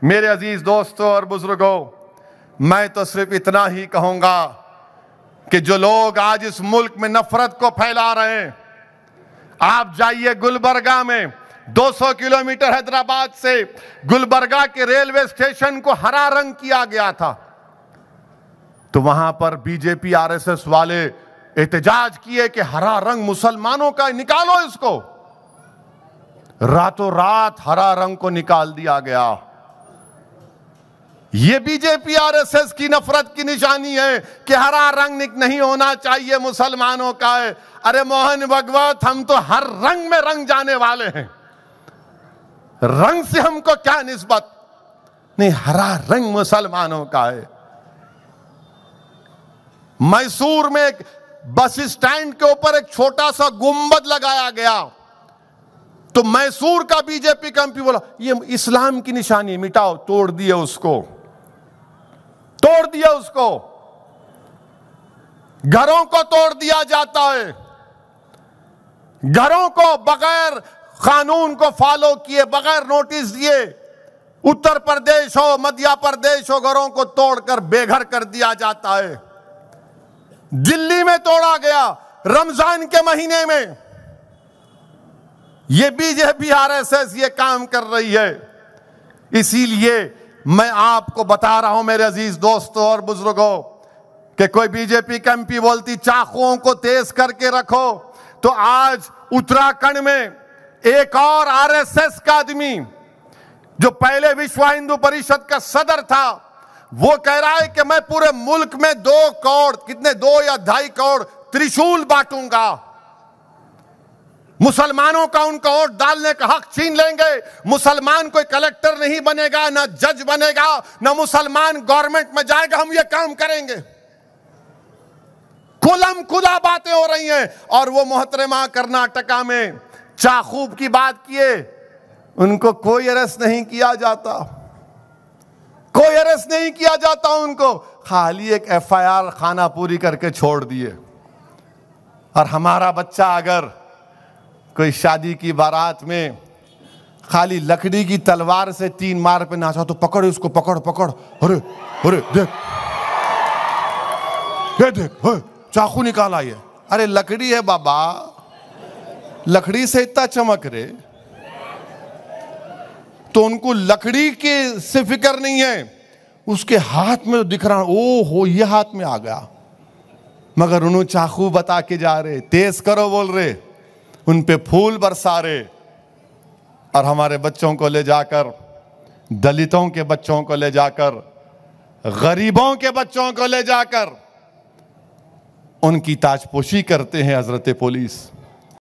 मेरे अजीज दोस्तों और बुजुर्गों, मैं तो सिर्फ इतना ही कहूंगा कि जो लोग आज इस मुल्क में नफरत को फैला रहे हैं, आप जाइए गुलबर्गा में 200 किलोमीटर हैदराबाद से गुलबर्गा के रेलवे स्टेशन को हरा रंग किया गया था, तो वहां पर बीजेपी आरएसएस वाले एहतजाज किए कि हरा रंग मुसलमानों का, निकालो इसको। रातों रात हरा रंग को निकाल दिया गया। यह बीजेपी आरएसएस की नफरत की निशानी है कि हरा रंग नहीं होना चाहिए, मुसलमानों का है। अरे मोहन भगवत, हम तो हर रंग में रंग जाने वाले हैं, रंग से हमको क्या निस्बत नहीं, हरा रंग मुसलमानों का है। मैसूर में एक बस स्टैंड के ऊपर एक छोटा सा गुंबद लगाया गया, तो मैसूर का बीजेपी का एमपी बोला ये इस्लाम की निशानी, मिटाओ। तोड़ दिए उसको, तोड़ दिया उसको। घरों को तोड़ दिया जाता है, घरों को बगैर कानून को फॉलो किए, बगैर नोटिस दिए, उत्तर प्रदेश हो, मध्य प्रदेश हो, घरों को तोड़कर बेघर कर दिया जाता है। दिल्ली में तोड़ा गया रमजान के महीने में। यह बीजेपी आरएसएस ये काम कर रही है। इसीलिए मैं आपको बता रहा हूं मेरे अजीज दोस्तों और बुजुर्गों कि कोई बीजेपी का एमपी बोलती चाकुओं को तेज करके रखो, तो आज उत्तराखंड में एक और आरएसएस का आदमी जो पहले विश्व हिंदू परिषद का सदर था, वो कह रहा है कि मैं पूरे मुल्क में 2 करोड़, कितने 2 या 2.5 करोड़ त्रिशूल बांटूंगा, मुसलमानों का उनका वोट डालने का हक छीन लेंगे। मुसलमान कोई कलेक्टर नहीं बनेगा, ना जज बनेगा, ना मुसलमान गवर्नमेंट में जाएगा, हम ये काम करेंगे। खुलम खुला बातें हो रही हैं। और वो मोहतरमा कर्नाटका में चाकूब की बात किए, उनको कोई अरेस्ट नहीं किया जाता, कोई अरेस्ट नहीं किया जाता उनको, खाली एक एफआईआर खाना पूरी करके छोड़ दिए। और हमारा बच्चा अगर कोई शादी की बारात में खाली लकड़ी की तलवार से 3 मार पे नाचा तो पकड़ उसको, पकड़ पकड़, अरे अरे देख, ये देख चाकू निकाला ये, अरे लकड़ी है बाबा, लकड़ी से इतना चमक रे, तो उनको लकड़ी के से फिक्र नहीं है, उसके हाथ में दिख रहा, ओ हो ये हाथ में आ गया, मगर उन्होंने चाकू बता के जा रहे, तेज करो बोल रहे, उन पे फूल बरसा रहे। और हमारे बच्चों को ले जाकर, दलितों के बच्चों को ले जाकर, गरीबों के बच्चों को ले जाकर उनकी ताजपोशी करते हैं हजरत पुलिस।